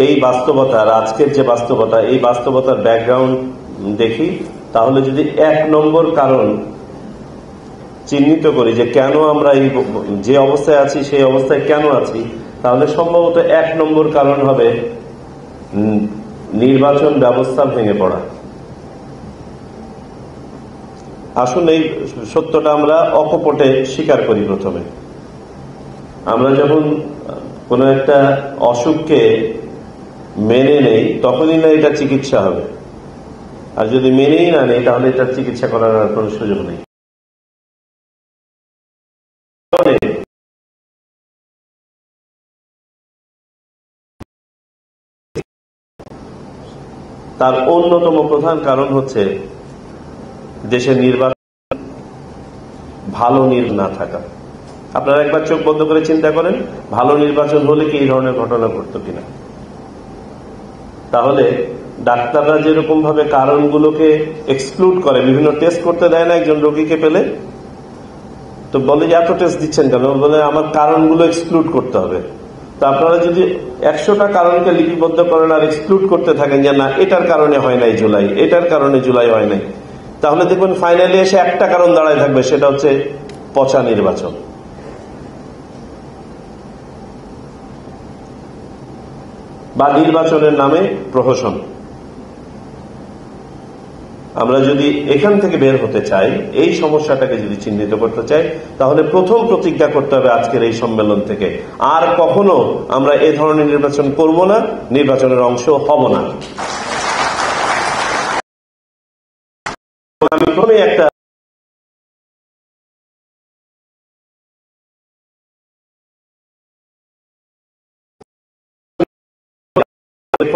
এই বাস্তবতার আজকের যে বাস্তবতা, এই বাস্তবতার ব্যাকগ্রাউন্ড দেখি, তাহলে যদি 1 নম্বর কারণ চিহ্নিত করি যে কেন আমরা এই যে অবস্থায় আছি সেই অবস্থায় কেন আছি, তাহলে সম্ভবত 1 নম্বর কারণ হবে নির্বাচন ব্যবস্থা ভেঙে পড়া। আসুন এই সত্যটা আমরা অকপটে স্বীকার করি। প্রথমে আমরা যখন কোনো একটা অসুখকে মেনে নেই তখনই না এটা চিকিৎসা হবে, আর যদি মেনেই না নেই তাহলে এটা চিকিৎসা করার আর কোনো সুযোগ নেই। তার অন্যতম প্রধান কারণ হচ্ছে দেশের নির্বাচন ভালো না থাকা। আপনারা একবার চোখ বন্ধ করে চিন্তা করেন, ভালো নির্বাচন হলে কি এই ধরনের ঘটনা ঘটতো কিনা। তাহলে ডাক্তাররা যেরকম ভাবে কারণগুলোকে এক্সক্লুড করে, বিভিন্ন টেস্ট করতে দেয় না একজন রোগীকে পেলে, তো বলে যে এত টেস্ট দিচ্ছেন কেন, বলে আমার কারণগুলো এক্সক্লুড করতে হবে। তো আপনারা যদি 100টা কারণকে লিপিবদ্ধ করেন আর এক্সক্লুড করতে থাকেন যে না এটার কারণে হয় নাই জুলাই, এটার কারণে জুলাই হয় নাই, তাহলে দেখবেন ফাইনালি এসে একটা কারণ দাঁড়ায় থাকবে, সেটা হচ্ছে পচা নির্বাচন। বা নির্বাচনের নামে প্রহসন। আমরা যদি এখান থেকে বের হতে চাই, এই সমস্যাটাকে যদি চিহ্নিত করতে চাই, তাহলে প্রথম প্রতিজ্ঞা করতে হবে আজকের এই সম্মেলন থেকে, আর কখনো আমরা এ ধরনের নির্বাচন করব না, নির্বাচনের অংশ হব না। আমি প্রথমে একটা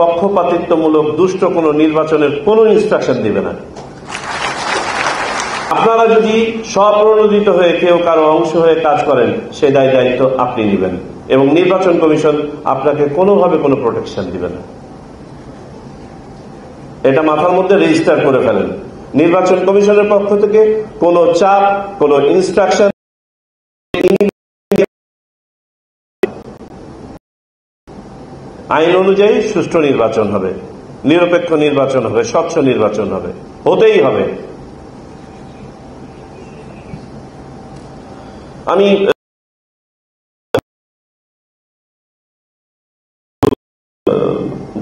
পক্ষপাতিত্বমূলক দুষ্ট কোন নির্বাচনের কোন ইনস্ট্রাকশন দিবে না। আপনারা যদি স্বপ্রণোদিত হয়ে কেউ কারো অংশ হয়ে কাজ করেন, সে দায়িত্ব আপনি নেবেন, এবং নির্বাচন কমিশন আপনাকে কোনোভাবে কোনো প্রোটেকশন দিবে না। এটা মাথার মধ্যে রেজিস্টার করে ফেলেন। নির্বাচন কমিশনের পক্ষ থেকে কোনো চাপ, কোনো ইনস্ট্রাকশন, আইন অনুযায়ী সুষ্ঠু নির্বাচন হবে, নিরপেক্ষ নির্বাচন হবে, স্বচ্ছ নির্বাচন হবে, হতেই হবে। আমি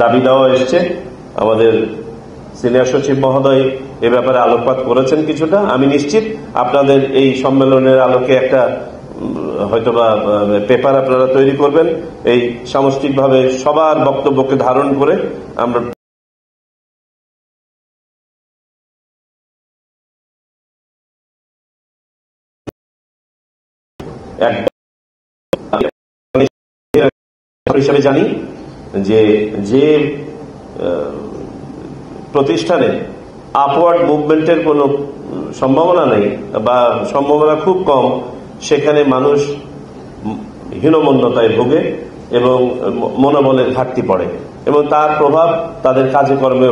দাবি দেওয়া এসছে, আমাদের সিনিয়র সচিব মহোদয় এ ব্যাপারে আলোকপাত করেছেন কিছুটা। আমি নিশ্চিত আপনাদের এই সম্মেলনের আলোকে একটা হয়তোবা পেপার আপনারা তৈরি করবেন, এই সামষ্টিকভাবে সবার বক্তব্যকে ধারণ করে আমরা হিসাবে জানি যে যে প্রতিষ্ঠানে আপওয়ার্ড মুভমেন্টের কোনো সম্ভাবনা নেই বা সম্ভাবনা খুব কম, সেখানে মানুষ হীনমন্যতায় ভোগে এবং মনোবলের ঘাটতি পড়ে, এবং তার প্রভাব তাদের কাজে কর্মে